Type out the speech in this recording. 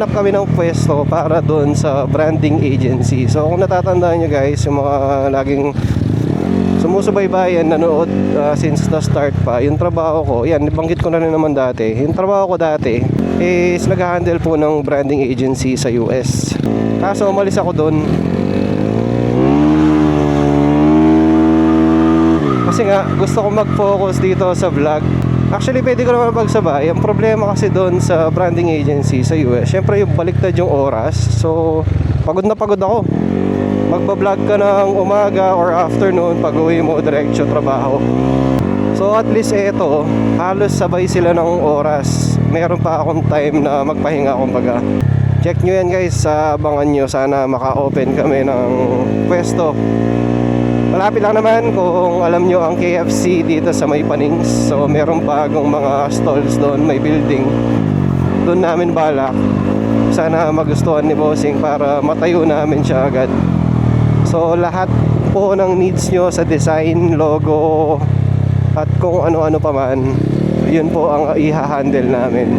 naghahanap kami ng pwesto para doon sa branding agency. So kung natatandaan nyo guys, yung mga laging sumusubaybayan, nanood since the start pa, yung trabaho ko, yan, nabanggit ko na rin naman dati. Yung trabaho ko dati is nag-handle po ng branding agency sa US. Kaso umalis ako doon kasi nga gusto ko mag-focus dito sa vlog. Actually pwede ko naman pagsabay. Ang problema kasi doon sa branding agency sa US, syempre yung baliktad yung oras. So pagod na pagod ako. Magbablog ka ng umaga or afternoon, pag uwi mo diretso trabaho. So at least eto, halos sabay sila ng oras. Meron pa akong time na magpahinga kumbaga. Check nyo yan guys, abangan nyo. Sana maka-open kami ng pwesto. Malapit lang naman kung alam nyo ang KFC dito sa May Panings. So meron bagong mga stalls doon, may building. Doon namin balak. Sana magustuhan ni Bossing para matayo namin siya agad. So lahat po ng needs nyo sa design, logo at kung ano-ano pa man, yun po ang i-handle namin.